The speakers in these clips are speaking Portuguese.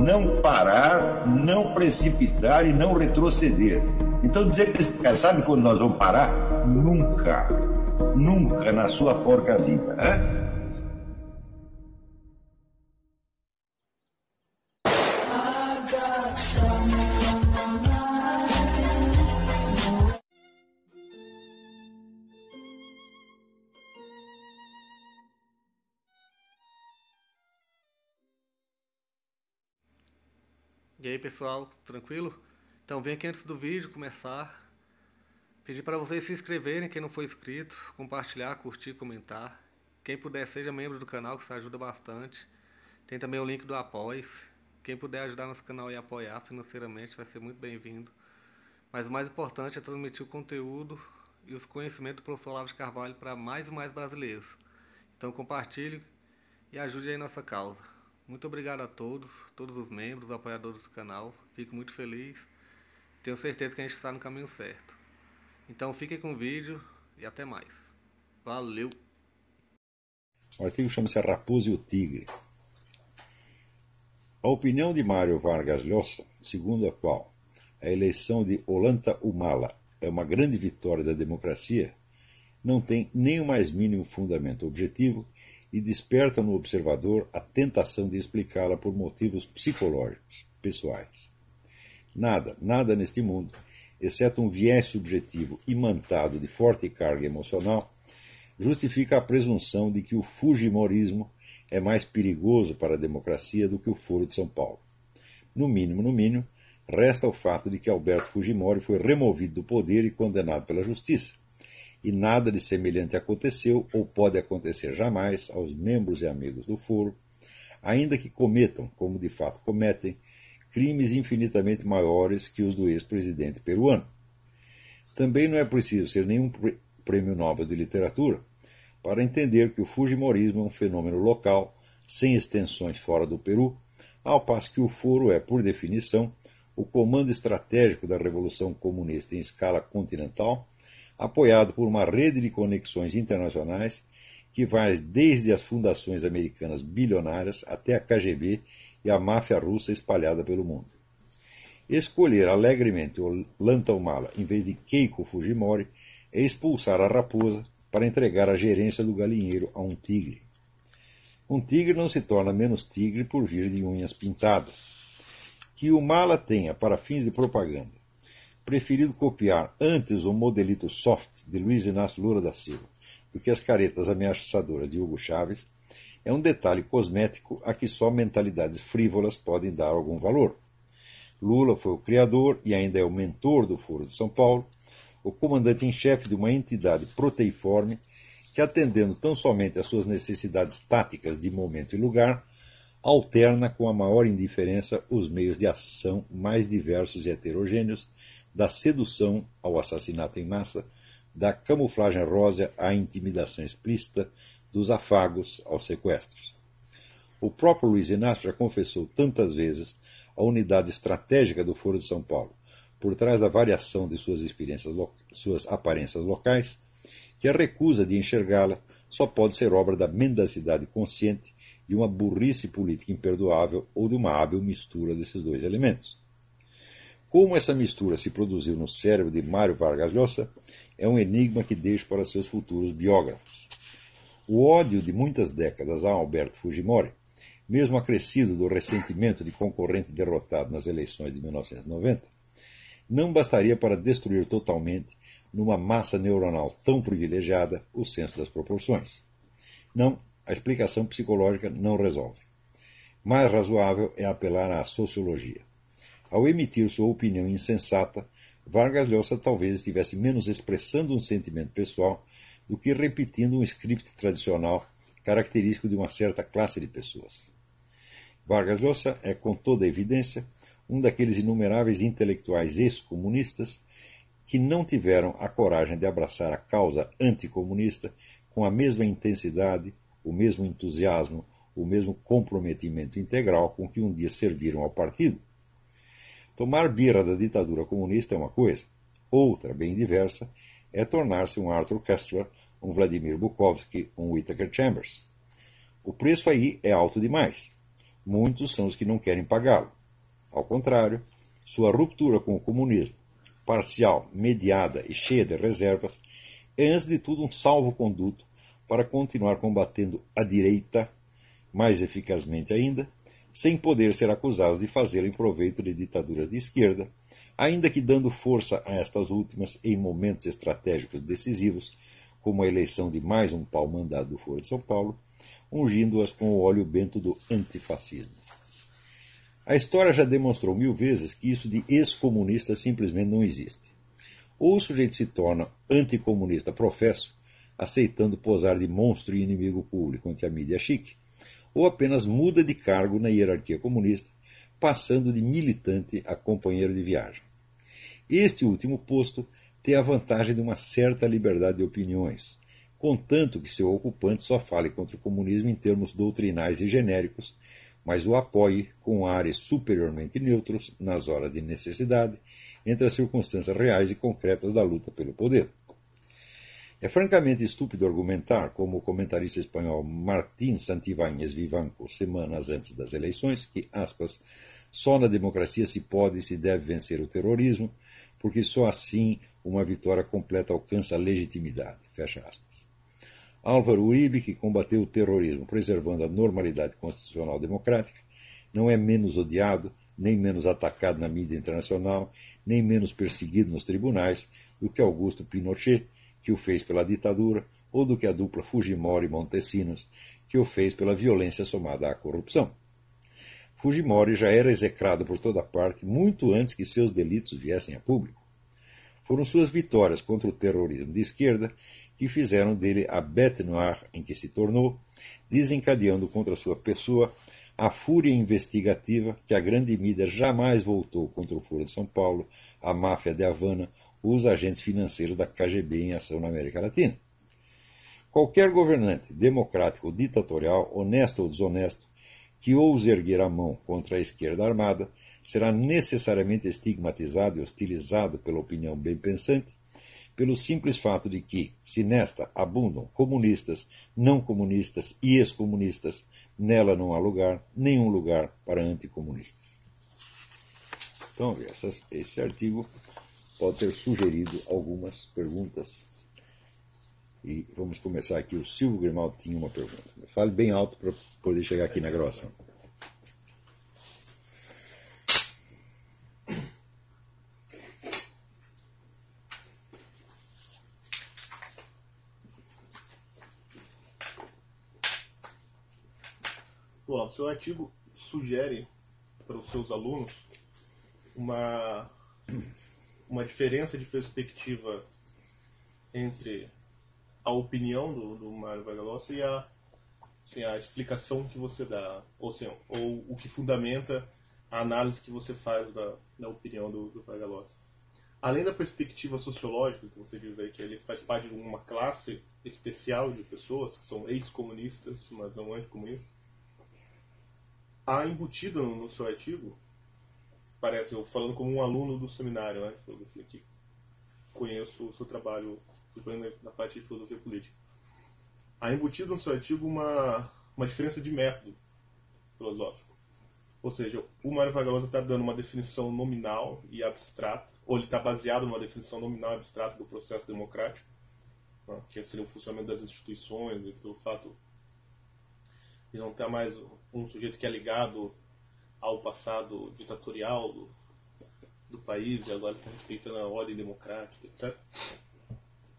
não parar, não precipitar e não retroceder. Então dizer que eles sabe quando nós vamos parar? Nunca. Nunca na sua porca vida. Né? E aí pessoal, tranquilo? Então vem aqui antes do vídeo começar, pedir para vocês se inscreverem, quem não for inscrito, compartilhar, curtir, comentar. Quem puder seja membro do canal, que isso ajuda bastante. Tem também o link do Apoia-se. Quem puder ajudar nosso canal e apoiar financeiramente vai ser muito bem-vindo. Mas o mais importante é transmitir o conteúdo e os conhecimentos do professor Olavo de Carvalho para mais e mais brasileiros. Então compartilhe e ajude aí nossa causa. Muito obrigado a todos os membros, apoiadores do canal. Fico muito feliz. Tenho certeza que a gente está no caminho certo. Então fiquem com o vídeo e até mais. Valeu! O artigo chama-se A Raposa e o Tigre. A opinião de Mário Vargas Llosa, segundo a qual a eleição de Ollanta Humala é uma grande vitória da democracia, não tem nem o mais mínimo fundamento objetivo e desperta no observador a tentação de explicá-la por motivos psicológicos, pessoais. Nada neste mundo, exceto um viés subjetivo imantado de forte carga emocional, justifica a presunção de que o fujimorismo é mais perigoso para a democracia do que o Foro de São Paulo. No mínimo, resta o fato de que Alberto Fujimori foi removido do poder e condenado pela justiça, e nada de semelhante aconteceu ou pode acontecer jamais aos membros e amigos do Foro, ainda que cometam, como de fato cometem, crimes infinitamente maiores que os do ex-presidente peruano. Também não é preciso ser nenhum prêmio Nobel de Literatura para entender que o fujimorismo é um fenômeno local, sem extensões fora do Peru, ao passo que o Foro é, por definição, o comando estratégico da Revolução Comunista em escala continental, apoiado por uma rede de conexões internacionais que vai desde as fundações americanas bilionárias até a KGB e a máfia russa espalhada pelo mundo. Escolher alegremente Ollanta Humala em vez de Keiko Fujimori é expulsar a raposa para entregar a gerência do galinheiro a um tigre. Um tigre não se torna menos tigre por vir de unhas pintadas. Que Humala tenha, para fins de propaganda, preferido copiar antes o modelito soft de Luiz Inácio Lula da Silva do que as caretas ameaçadoras de Hugo Chávez é um detalhe cosmético a que só mentalidades frívolas podem dar algum valor. Lula foi o criador e ainda é o mentor do Foro de São Paulo, o comandante em chefe de uma entidade proteiforme que, atendendo tão somente às suas necessidades táticas de momento e lugar, alterna com a maior indiferença os meios de ação mais diversos e heterogêneos, da sedução ao assassinato em massa, da camuflagem rosa à intimidação explícita, dos afagos aos sequestros. O próprio Luiz Inácio já confessou tantas vezes a unidade estratégica do Foro de São Paulo, por trás da variação de suas aparências locais, que a recusa de enxergá-la só pode ser obra da mendacidade consciente, de uma burrice política imperdoável ou de uma hábil mistura desses dois elementos. Como essa mistura se produziu no cérebro de Mário Vargas Llosa é um enigma que deixo para seus futuros biógrafos. O ódio de muitas décadas a Alberto Fujimori, mesmo acrescido do ressentimento de concorrente derrotado nas eleições de 1990, não bastaria para destruir totalmente, numa massa neuronal tão privilegiada, o senso das proporções. Não, a explicação psicológica não resolve. Mais razoável é apelar à sociologia. Ao emitir sua opinião insensata, Vargas Llosa talvez estivesse menos expressando um sentimento pessoal do que repetindo um script tradicional característico de uma certa classe de pessoas. Vargas Llosa é, com toda evidência, um daqueles inumeráveis intelectuais ex-comunistas que não tiveram a coragem de abraçar a causa anticomunista com a mesma intensidade, o mesmo entusiasmo, o mesmo comprometimento integral com que um dia serviram ao partido. Tomar birra da ditadura comunista é uma coisa. Outra, bem diversa, é tornar-se um Arthur Koestler, um Vladimir Bukovsky, um Whittaker Chambers. O preço aí é alto demais. Muitos são os que não querem pagá-lo. Ao contrário, sua ruptura com o comunismo, parcial, mediada e cheia de reservas, é antes de tudo um salvo-conduto para continuar combatendo a direita, mais eficazmente ainda, sem poder ser acusados de fazê-lo em proveito de ditaduras de esquerda, ainda que dando força a estas últimas em momentos estratégicos decisivos, como a eleição de mais um pau-mandado do Foro de São Paulo, ungindo-as com o óleo bento do antifascismo. A história já demonstrou 1000 vezes que isso de ex-comunista simplesmente não existe. Ou o sujeito se torna anticomunista professo, aceitando posar de monstro e inimigo público ante a mídia chique, ou apenas muda de cargo na hierarquia comunista, passando de militante a companheiro de viagem. Este último posto tem a vantagem de uma certa liberdade de opiniões, contanto que seu ocupante só fale contra o comunismo em termos doutrinais e genéricos, mas o apoie com ares superiormente neutros nas horas de necessidade, entre as circunstâncias reais e concretas da luta pelo poder. É francamente estúpido argumentar, como o comentarista espanhol Martín Santibáñez Vivanco, semanas antes das eleições, que, aspas, só na democracia se pode e se deve vencer o terrorismo, porque só assim uma vitória completa alcança a legitimidade, fecha aspas. Álvaro Uribe, que combateu o terrorismo preservando a normalidade constitucional democrática, não é menos odiado, nem menos atacado na mídia internacional, nem menos perseguido nos tribunais do que Augusto Pinochet, que o fez pela ditadura, ou do que a dupla Fujimori e Montesinos, que o fez pela violência somada à corrupção. Fujimori já era execrado por toda parte muito antes que seus delitos viessem a público. Foram suas vitórias contra o terrorismo de esquerda que fizeram dele a bête noire em que se tornou, desencadeando contra sua pessoa a fúria investigativa que a grande mídia jamais voltou contra o Foro de São Paulo, a máfia de Havana ou os agentes financeiros da KGB em ação na América Latina. Qualquer governante, democrático ou ditatorial, honesto ou desonesto, que ouse erguer a mão contra a esquerda armada, será necessariamente estigmatizado e hostilizado pela opinião bem-pensante, pelo simples fato de que, se nesta abundam comunistas, não comunistas e ex-comunistas, nela não há lugar, nenhum lugar para anticomunistas. Então, esse artigo pode ter sugerido algumas perguntas. E vamos começar aqui. O Silvio Grimaldo tinha uma pergunta. Fale bem alto para poder chegar aqui na gravação. Bom, o seu artigo sugere para os seus alunos uma diferença de perspectiva entre a opinião do Mário Vargas Llosa e a explicação que você dá, ou o que fundamenta a análise que você faz da opinião do Vargas Llosa. Além da perspectiva sociológica, que você diz aí que ele faz parte de uma classe especial de pessoas que são ex-comunistas, mas não anticomunistas, há embutido no seu artigo, parece, eu falando como um aluno do seminário, né, que conheço o seu trabalho na parte de filosofia política. Há embutido no seu artigo uma diferença de método filosófico. Ou seja, o Mário Vargas Llosa está dando uma definição nominal e abstrata, ou ele está baseado numa definição nominal e abstrata do processo democrático, né, que seria o funcionamento das instituições, e pelo fato de não ter mais um sujeito que é ligado ao passado ditatorial do país, e agora está respeitando a ordem democrática, etc.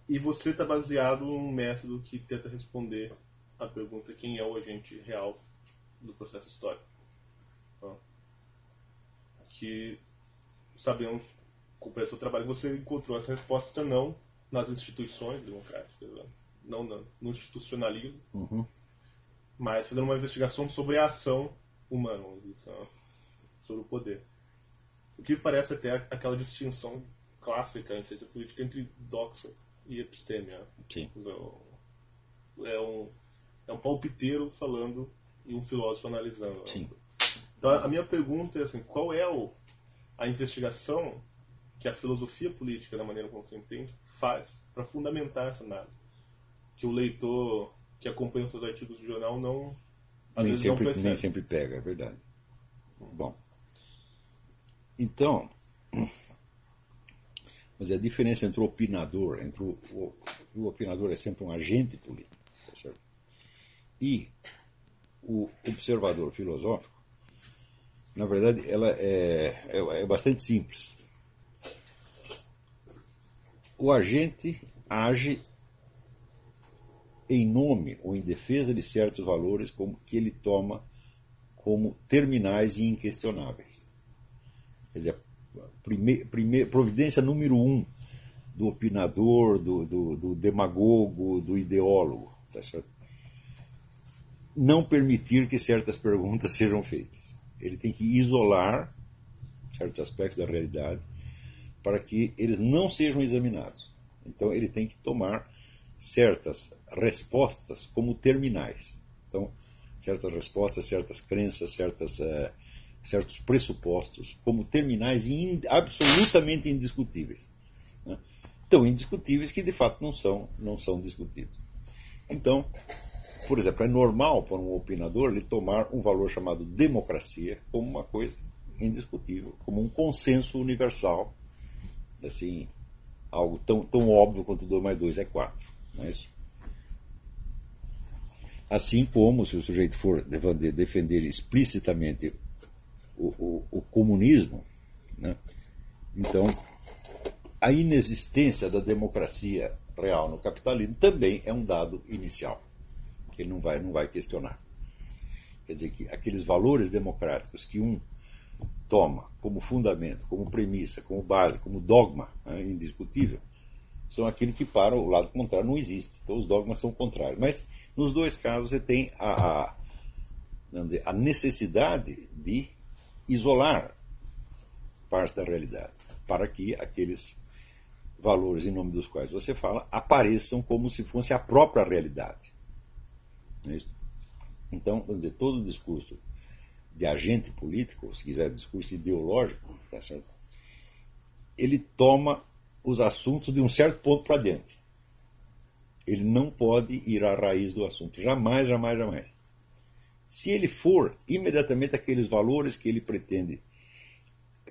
E você está baseado num método que tenta responder a pergunta: quem é o agente real do processo histórico? Então, que sabemos, com o seu trabalho, você encontrou essa resposta não nas instituições democráticas, não no institucionalismo, mas fazendo uma investigação sobre a ação humana, sobre o poder. O que parece até aquela distinção clássica em ciência política entre doxa e epistêmia. Sim. É um palpiteiro falando e um filósofo analisando. Sim. Então, a minha pergunta é assim: qual é a investigação que a filosofia política, da maneira como você entende, faz para fundamentar essa análise? Que o leitor que acompanha os seus artigos do jornal às vezes não percebe. Nem sempre pega, é verdade. Bom, então, mas a diferença entre o opinador, o opinador é sempre um agente político, tá certo? E o observador filosófico, na verdade, ela é bastante simples. O agente age em nome ou em defesa de certos valores que ele toma como terminais e inquestionáveis. Quer dizer, providência número 1 do opinador, do demagogo, do ideólogo, tá certo? Não permitir que certas perguntas sejam feitas. Ele tem que isolar certos aspectos da realidade para que eles não sejam examinados. Então ele tem que tomar certas respostas como terminais. Então, certas respostas, certas crenças, certos pressupostos como terminais e absolutamente indiscutíveis. Né? Tão indiscutíveis que de fato não são discutidos. Então, por exemplo, é normal para um opinador ele tomar um valor chamado democracia como uma coisa indiscutível, como um consenso universal, assim, algo tão óbvio quanto 2 mais 2 é 4. Não é isso? Assim como, se o sujeito for defender explicitamente o comunismo, né, então a inexistência da democracia real no capitalismo também é um dado inicial, que ele não vai questionar. Quer dizer que aqueles valores democráticos que um toma como fundamento, como premissa, como base, como dogma, né, indiscutível, são aquilo que para o lado contrário não existe. Então os dogmas são contrários. Mas nos dois casos você tem vamos dizer, a necessidade de isolar parte da realidade para que aqueles valores em nome dos quais você fala apareçam como se fosse a própria realidade. Não é isso? Então, vamos dizer, todo o discurso de agente político, ou se quiser discurso ideológico, tá certo? Ele toma os assuntos de um certo ponto para dentro. Ele não pode ir à raiz do assunto. Jamais, jamais, jamais. Se ele for, imediatamente aqueles valores que ele pretende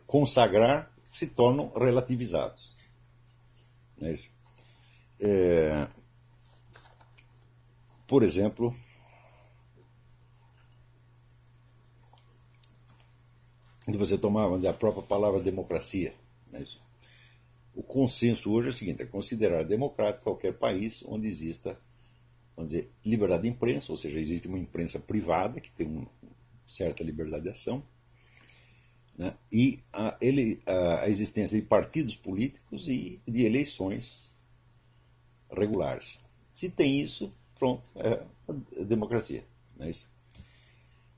consagrar se tornam relativizados. Não é isso? Por exemplo, de você tomar a própria palavra democracia. Não é isso? O consenso hoje é o seguinte: é considerar democrático qualquer país onde exista, vamos dizer, liberdade de imprensa, ou seja, existe uma imprensa privada que tem uma certa liberdade de ação, né, e a existência de partidos políticos e de eleições regulares. Se tem isso, pronto, é a democracia. Não é isso?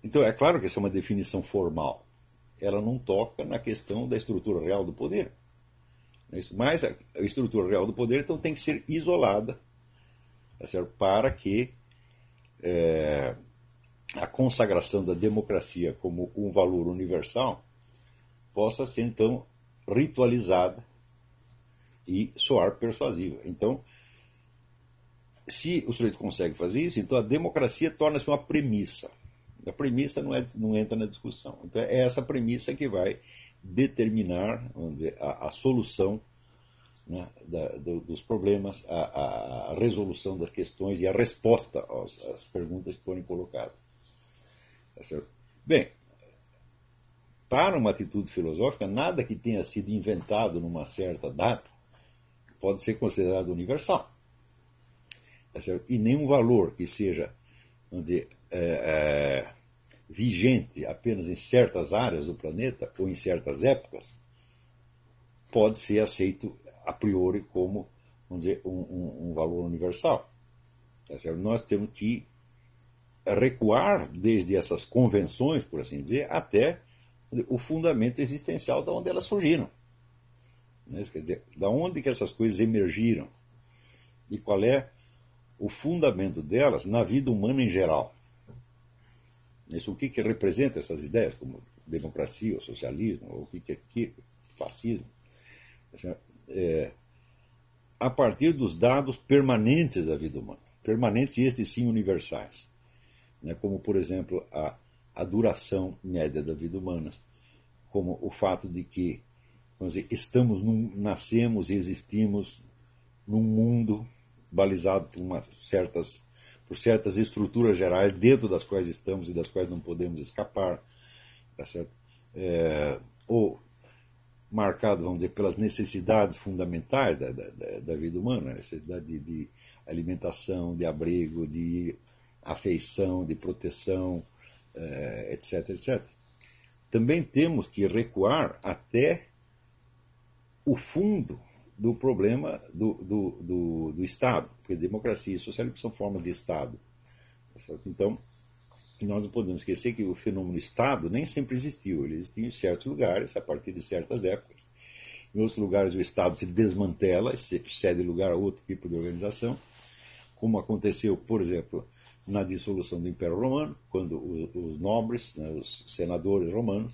Então, é claro que essa é uma definição formal. Ela não toca na questão da estrutura real do poder. Mas a estrutura real do poder então tem que ser isolada, tá certo? Para que a consagração da democracia como um valor universal possa ser então ritualizada e soar persuasiva. Então, se o sujeito consegue fazer isso, então a democracia torna-se uma premissa. A premissa não entra na discussão. Então é essa premissa que vai determinar, vamos dizer, a solução, né, dos problemas, a resolução das questões e a resposta às perguntas que forem colocadas. Tá certo? Bem, para uma atitude filosófica, nada que tenha sido inventado numa certa data pode ser considerado universal. Tá certo? E nenhum valor que seja, vamos dizer, vigente apenas em certas áreas do planeta ou em certas épocas pode ser aceito a priori como, vamos dizer, um valor universal. Tá certo? Nós temos que recuar desde essas convenções, por assim dizer, até o fundamento existencial de onde elas surgiram. Né? Quer dizer, da onde que essas coisas emergiram e qual é o fundamento delas na vida humana em geral. Isso, o que representa essas ideias, como democracia, ou socialismo, ou o que é fascismo, a partir dos dados permanentes da vida humana, permanentes e estes sim universais. né, como, por exemplo, a duração média da vida humana, como o fato de que, vamos dizer, nascemos e existimos num mundo balizado por certas estruturas gerais dentro das quais estamos e das quais não podemos escapar, tá certo? Ou marcado, vamos dizer, pelas necessidades fundamentais da vida humana, a necessidade de alimentação, de abrigo, de afeição, de proteção, etc, etc. Também temos que recuar até o fundo do problema do Estado, porque democracia e socialismo são formas de Estado. Tá certo? Então, nós não podemos esquecer que o fenômeno Estado nem sempre existiu. Ele existiu em certos lugares, a partir de certas épocas. Em outros lugares o Estado se desmantela e cede lugar a outro tipo de organização, como aconteceu, por exemplo, na dissolução do Império Romano, quando os nobres, né, os senadores romanos,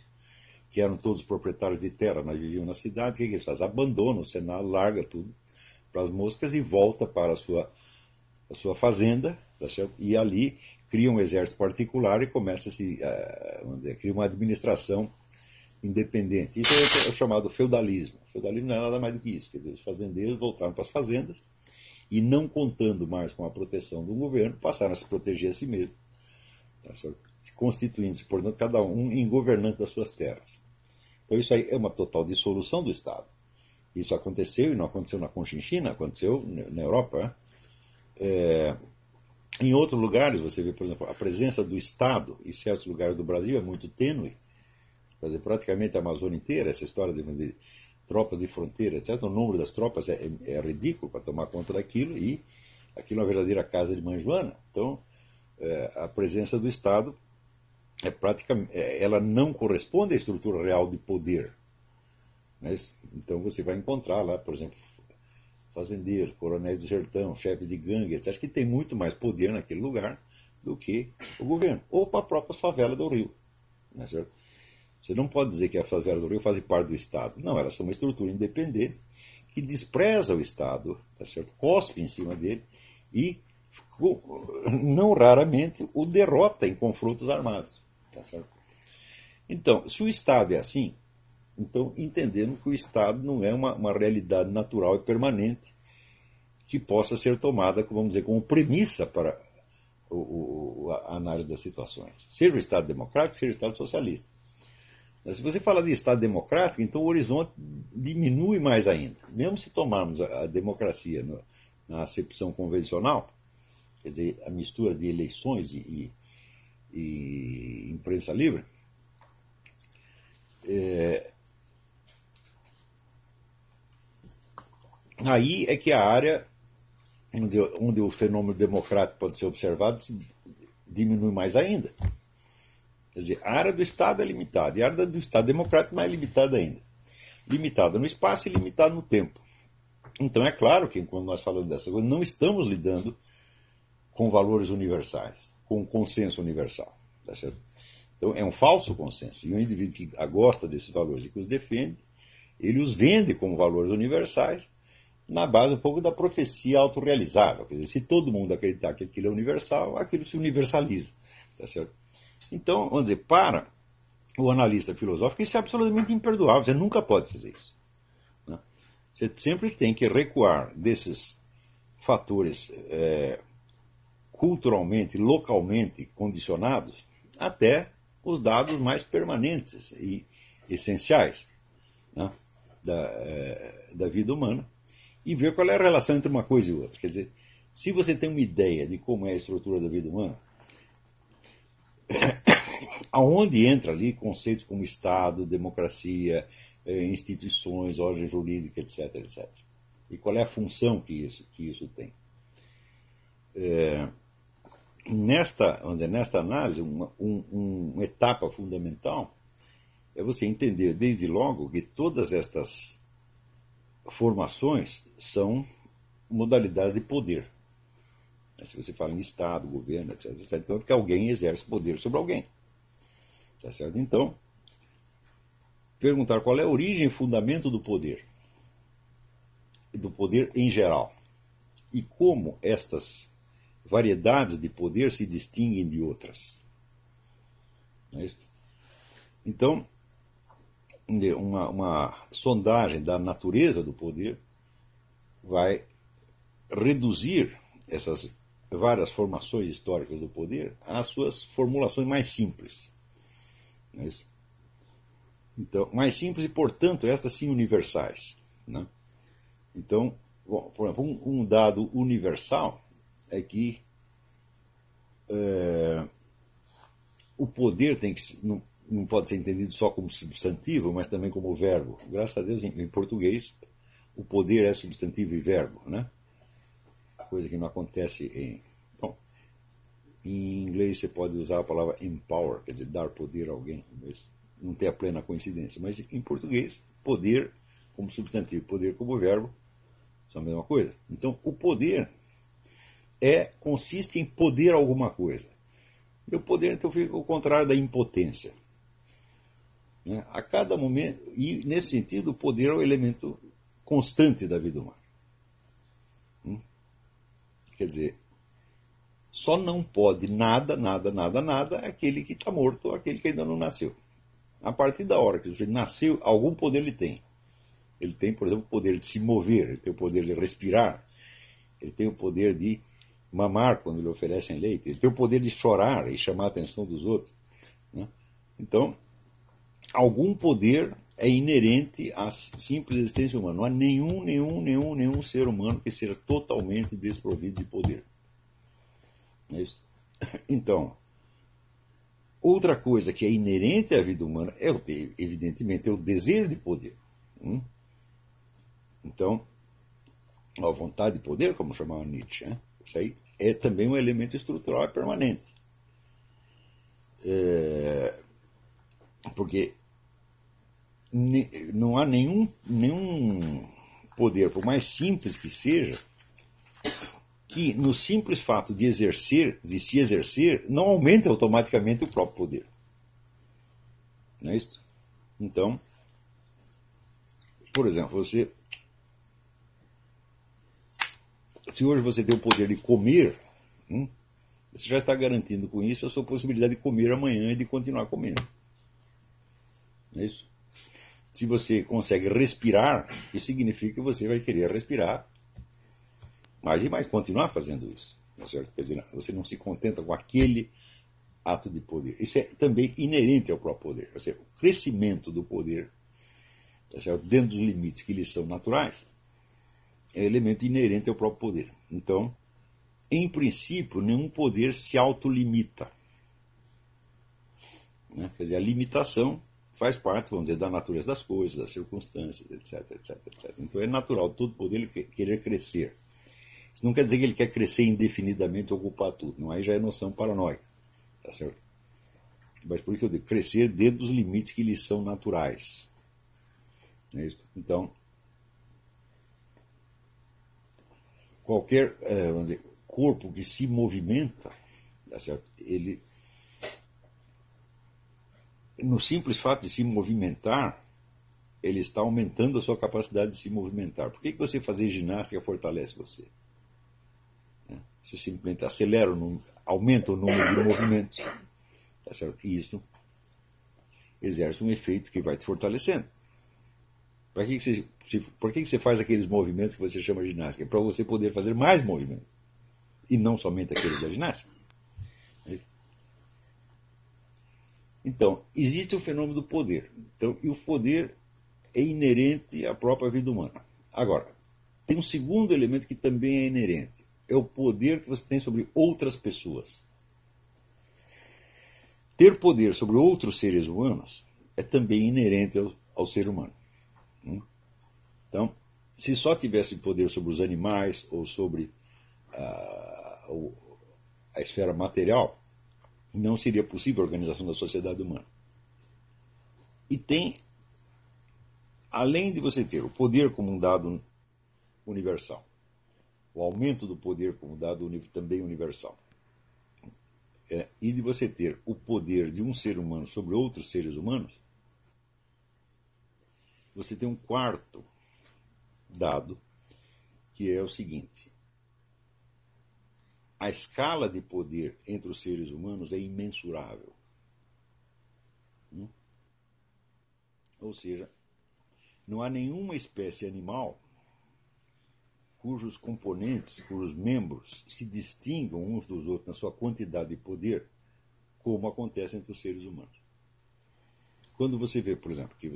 que eram todos proprietários de terra, mas viviam na cidade, o que eles fazem? Abandonam o Senado, larga tudo para as moscas e volta para a sua fazenda, tá certo? E ali cria um exército particular e começa vamos dizer, cria uma administração independente. Isso é o chamado feudalismo. O feudalismo não é nada mais do que isso. Quer dizer, os fazendeiros voltaram para as fazendas e, não contando mais com a proteção do governo, passaram a se proteger a si mesmos, tá certo? Constituindo-se, portanto, cada um em governante das suas terras. Então isso aí é uma total dissolução do Estado. Isso aconteceu, e não aconteceu na Conchinchina, aconteceu na Europa. Em outros lugares, você vê, por exemplo, a presença do Estado em certos lugares do Brasil é muito tênue. Quer dizer, praticamente a Amazônia inteira, essa história de tropas de fronteira, etc. O número das tropas é ridículo para tomar conta daquilo, e aquilo é uma verdadeira casa de mãe Joana. Então, a presença do Estado ela não corresponde à estrutura real de poder. Né? Então você vai encontrar lá, por exemplo, fazendeiros, coronéis do sertão, chefes de gangue, etc., que tem muito mais poder naquele lugar do que o governo, ou para a própria favela do Rio. Né, certo? Você não pode dizer que as favelas do Rio fazem parte do Estado. Não, elas são uma estrutura independente que despreza o Estado, tá certo? Cospe em cima dele e, não raramente, o derrota em confrontos armados. Tá certo? Então, se o Estado é assim, então entendendo que o Estado não é uma realidade natural e permanente que possa ser tomada, vamos dizer, como premissa para a análise das situações. Seja o Estado democrático, seja o Estado socialista. Mas se você fala de Estado democrático, então o horizonte diminui mais ainda. Mesmo se tomarmos a democracia na acepção convencional, quer dizer, a mistura de eleições e imprensa livre, aí é que a área onde o fenômeno democrático pode ser observado diminui mais ainda. Quer dizer, a área do Estado é limitada, e a área do Estado democrático mais limitada ainda. Limitada no espaço e limitada no tempo. Então é claro que, quando nós falamos dessa coisa, não estamos lidando com valores universais, com um consenso universal. Tá certo? Então é um falso consenso. E o indivíduo que gosta desses valores e que os defende, ele os vende como valores universais, na base um pouco da profecia autorrealizável. Quer dizer, se todo mundo acreditar que aquilo é universal, aquilo se universaliza. Tá certo? Então, vamos dizer, para o analista filosófico, isso é absolutamente imperdoável. Você nunca pode fazer isso. Né? Você sempre tem que recuar desses fatores culturalmente, localmente condicionados até os dados mais permanentes e essenciais, né, da vida humana, e ver qual é a relação entre uma coisa e outra. Quer dizer, se você tem uma ideia de como é a estrutura da vida humana, aonde entra ali conceitos como Estado, democracia, instituições, ordem jurídica, etc, etc. E qual é a função que isso tem. Nesta análise, uma etapa fundamental é você entender, desde logo, que todas estas formações são modalidades de poder. Se você fala em Estado, governo, etc, etc, então é porque alguém exerce poder sobre alguém. Tá certo? Então, perguntar qual é a origem e fundamento do poder em geral, e como estas variedades de poder se distinguem de outras. Não é isso? Então, uma sondagem da natureza do poder vai reduzir essas várias formações históricas do poder às suas formulações mais simples. Não é isso? Então, mais simples e, portanto, estas sim universais. Né? Então, bom, por exemplo, um dado universal é que o poder tem que não pode ser entendido só como substantivo, mas também como verbo. Graças a Deus, em português, o poder é substantivo e verbo, né? Coisa que não acontece Bom, em inglês você pode usar a palavra empower, quer dizer, dar poder a alguém, mas não tem a plena coincidência. Mas em português, poder como substantivo, poder como verbo, são a mesma coisa. Então, o poder consiste em poder alguma coisa. E o poder, então, fica o contrário da impotência. Né? A cada momento, e nesse sentido, o poder é o elemento constante da vida humana. Quer dizer, só não pode nada aquele que está morto, aquele que ainda não nasceu. A partir da hora que o sujeito nasceu, algum poder ele tem. Ele tem, por exemplo, o poder de se mover, ele tem o poder de respirar, ele tem o poder de mamar quando lhe oferecem leite, ele tem o poder de chorar e chamar a atenção dos outros. Né? Então, algum poder é inerente à simples existência humana. Não há nenhum ser humano que seja totalmente desprovido de poder. É isso? Então, outra coisa que é inerente à vida humana é, evidentemente, o desejo de poder. Então, a vontade de poder, como chamava Nietzsche, né? Isso aí é também um elemento estrutural e permanente. Porque não há nenhum poder, por mais simples que seja, que no simples fato de se exercer, não aumente automaticamente o próprio poder. Não é isso? Então, por exemplo, se hoje você tem o poder de comer, você já está garantindo com isso a sua possibilidade de comer amanhã e de continuar comendo. Não é isso? Se você consegue respirar, isso significa que você vai querer respirar mais e mais, continuar fazendo isso. Não é certo? Quer dizer, você não se contenta com aquele ato de poder. Isso é também inerente ao próprio poder. Ou seja, o crescimento do poder, tá certo? Dentro dos limites que lhes são naturais, é elemento inerente ao próprio poder. Então, em princípio, nenhum poder se autolimita. Né? Quer dizer, a limitação faz parte, vamos dizer, da natureza das coisas, das circunstâncias, etc. Então é natural todo poder ele querer crescer. Isso não quer dizer que ele quer crescer indefinidamente e ocupar tudo. Não, aí já é noção paranoica. Tá certo? Mas por que eu digo? Crescer dentro dos limites que lhes são naturais. É isso? Então, qualquer vamos dizer, corpo que se movimenta, tá certo? Ele, no simples fato de se movimentar, ele está aumentando a sua capacidade de se movimentar. Por que você fazer ginástica fortalece você? Você simplesmente aumenta o número de movimentos. Tá certo? E isso exerce um efeito que vai te fortalecendo. Por que você faz aqueles movimentos que você chama de ginástica? Para você poder fazer mais movimentos. E não somente aqueles da ginástica. Então, existe o fenômeno do poder. Então, e o poder é inerente à própria vida humana. Agora, tem um segundo elemento que também é inerente. É o poder que você tem sobre outras pessoas. Ter poder sobre outros seres humanos é também inerente ao ser humano. Então, se só tivesse poder sobre os animais ou sobre a esfera material, não seria possível a organização da sociedade humana. E tem, além de você ter o poder como um dado universal, o aumento do poder como dado também universal, e de você ter o poder de um ser humano sobre outros seres humanos, você tem um quarto dado, que é o seguinte: a escala de poder entre os seres humanos é imensurável. Ou seja, não há nenhuma espécie animal cujos componentes, cujos membros se distingam uns dos outros na sua quantidade de poder, como acontece entre os seres humanos. Quando você vê, por exemplo, que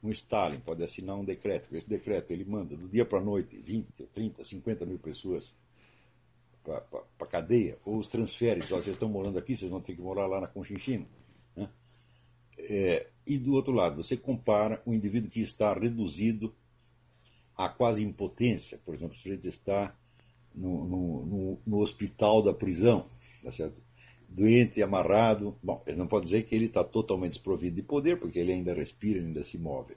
um Stalin pode assinar um decreto, esse decreto ele manda do dia para a noite 20, 30, 50 mil pessoas para a cadeia, ou os transfere, vocês estão morando aqui, vocês vão ter que morar lá na Conchinchina. Né? E do outro lado, você compara um indivíduo que está reduzido a quase impotência, por exemplo, o sujeito está no hospital da prisão, tá certo? Doente, amarrado. Bom, ele não pode dizer que ele está totalmente desprovido de poder, porque ele ainda respira, ainda se move.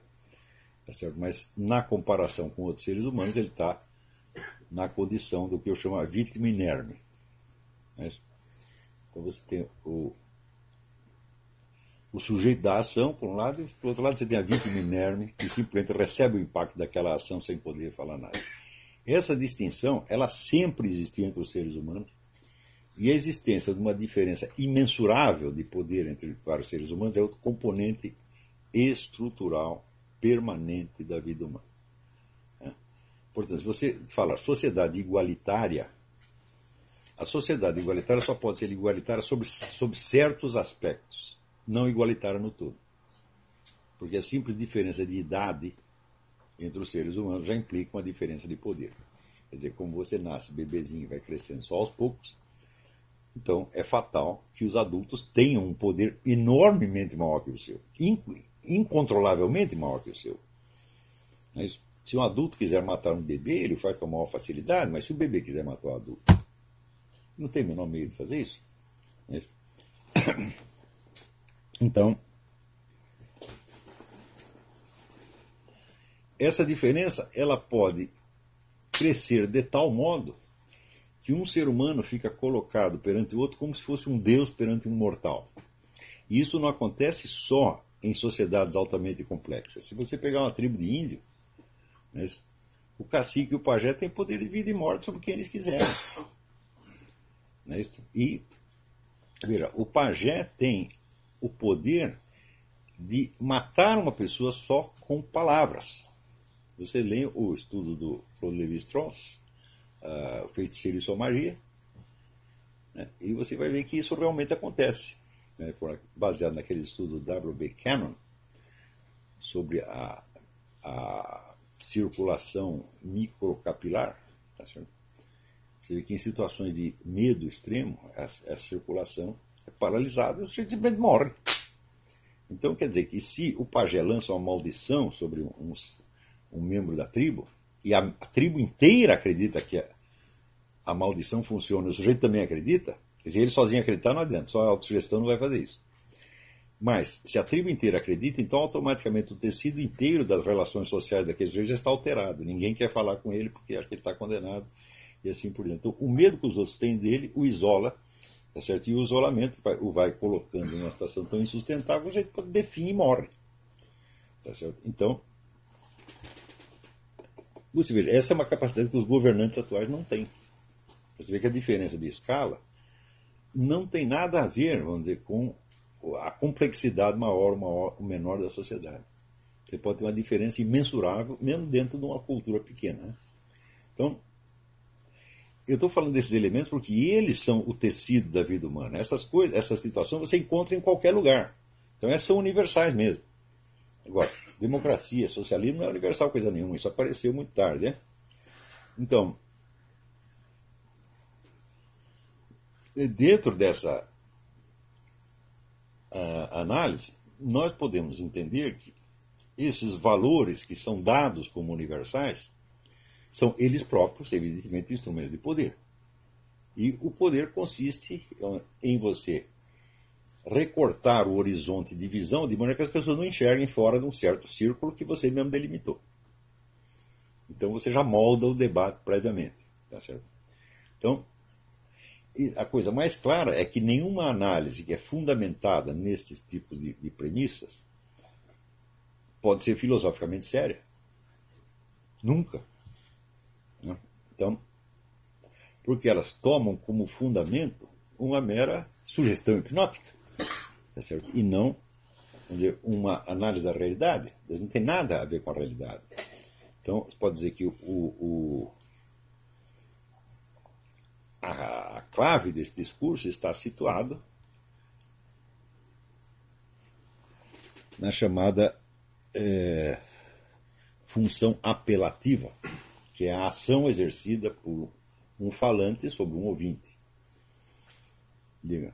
Tá certo? Mas, na comparação com outros seres humanos, ele está na condição do que eu chamo de vítima inerme. Né? Então você tem o sujeito da ação, por um lado, e por outro lado você tem a vítima inerme, que simplesmente recebe o impacto daquela ação sem poder falar nada. Essa distinção, ela sempre existiu entre os seres humanos, e a existência de uma diferença imensurável de poder entre vários seres humanos é outro componente estrutural permanente da vida humana. Portanto, se você fala sociedade igualitária, a sociedade igualitária só pode ser igualitária sobre certos aspectos, não igualitária no todo. Porque a simples diferença de idade entre os seres humanos já implica uma diferença de poder. Quer dizer, como você nasce bebezinho e vai crescendo só aos poucos, então é fatal que os adultos tenham um poder enormemente maior que o seu, incontrolavelmente maior que o seu. Não é isso? Se um adulto quiser matar um bebê, ele faz com a maior facilidade, mas se o bebê quiser matar o adulto, não tem o menor meio de fazer isso. Não é isso? Então, essa diferença ela pode crescer de tal modo que um ser humano fica colocado perante o outro como se fosse um deus perante um mortal. E isso não acontece só em sociedades altamente complexas. Se você pegar uma tribo de índio, né, o cacique e o pajé têm poder de vida e morte sobre quem eles quiserem. Né, e, veja, o pajé tem o poder de matar uma pessoa só com palavras. Você lê o estudo do Claude Lévi-Strauss, o Feiticeiro e Sua Magia, né, e você vai ver que isso realmente acontece. Né, baseado naquele estudo do W.B. Cannon sobre a circulação microcapilar. Tá certo? Você vê que em situações de medo extremo, essa circulação é paralisada e o sujeito simplesmente morre. Então quer dizer que se o pajé lança uma maldição sobre um membro da tribo, e a tribo inteira acredita que a maldição funciona, o sujeito também acredita, quer dizer, ele sozinho acreditar não adianta, só a autossugestão não vai fazer isso. Mas, se a tribo inteira acredita, então automaticamente o tecido inteiro das relações sociais daquele sujeito já está alterado. Ninguém quer falar com ele porque acha que ele está condenado e assim por diante. Então, o medo que os outros têm dele o isola, tá certo? E o isolamento o vai colocando em uma situação tão insustentável que o sujeito define e morre. Tá certo? Então, você veja, essa é uma capacidade que os governantes atuais não têm. Você vê que a diferença de escala não tem nada a ver, vamos dizer, com a complexidade maior ou menor da sociedade. Você pode ter uma diferença imensurável, mesmo dentro de uma cultura pequena. Né? Então, eu estou falando desses elementos porque eles são o tecido da vida humana. Essas coisas, essas situações você encontra em qualquer lugar. Então, essas são universais mesmo. Agora, democracia, socialismo não é universal coisa nenhuma, isso apareceu muito tarde. Né? Então, dentro dessa análise, nós podemos entender que esses valores que são dados como universais são eles próprios, evidentemente, instrumentos de poder. E o poder consiste em você recortar o horizonte de visão de maneira que as pessoas não enxerguem fora de um certo círculo que você mesmo delimitou. Então você já molda o debate previamente. Tá certo? Então, a coisa mais clara é que nenhuma análise que é fundamentada nesses tipos de premissas pode ser filosoficamente séria. Nunca. Então, porque elas tomam como fundamento uma mera sugestão hipnótica, tá certo? E não, vamos dizer, uma análise da realidade. Elas não tem nada a ver com a realidade. Então, você pode dizer que a clave desse discurso está situada na chamada função apelativa, que é a ação exercida por um falante sobre um ouvinte. Diga.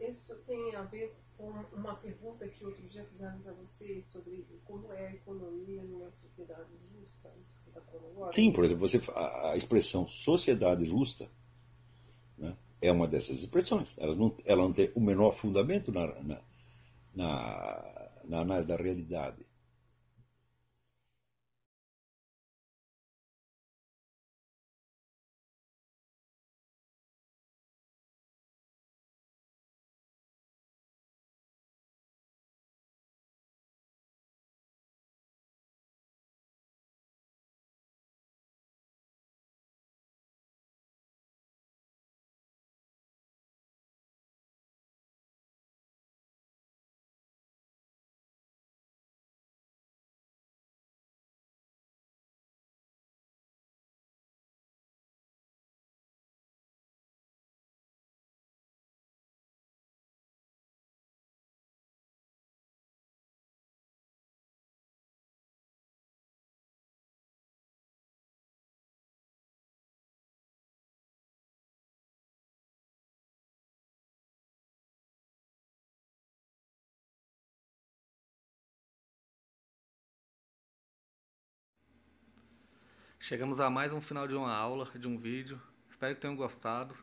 Isso tem a ver com uma pergunta que outro dia fizeram para você sobre como é a economia numa sociedade justa. Isso que você está falando agora. Sim, por exemplo, a expressão sociedade justa, né, é uma dessas expressões. Ela não tem o menor fundamento na análise da realidade. Chegamos a mais um final de uma aula, de um vídeo. Espero que tenham gostado.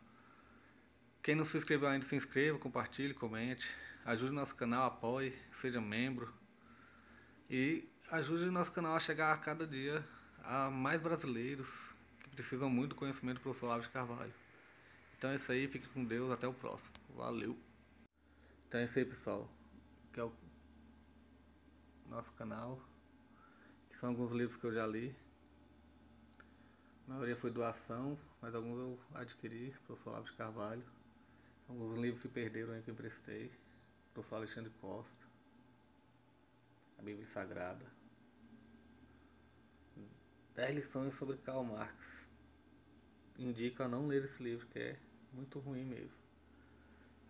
Quem não se inscreveu ainda, se inscreva, compartilhe, comente. Ajude nosso canal, apoie, seja membro. E ajude o nosso canal a chegar a cada dia a mais brasileiros que precisam muito do conhecimento do professor Olavo de Carvalho. Então é isso aí, fique com Deus, até o próximo. Valeu! Então é isso aí, pessoal. Que é o nosso canal. Que são alguns livros que eu já li. A maioria foi doação, mas alguns eu adquiri, professor Olavo de Carvalho. Alguns livros se perderam aí que eu emprestei. Professor Alexandre Costa. A Bíblia Sagrada. 10 lições sobre Karl Marx. Indico a não ler esse livro, que é muito ruim mesmo.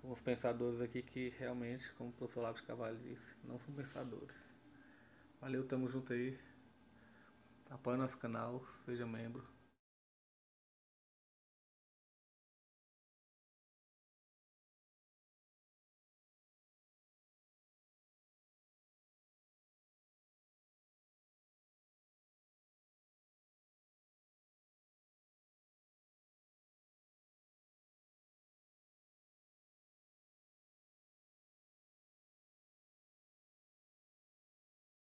Alguns pensadores aqui que realmente, como o professor Olavo de Carvalho disse, não são pensadores. Valeu, tamo junto aí. Apoie nosso canal, seja membro.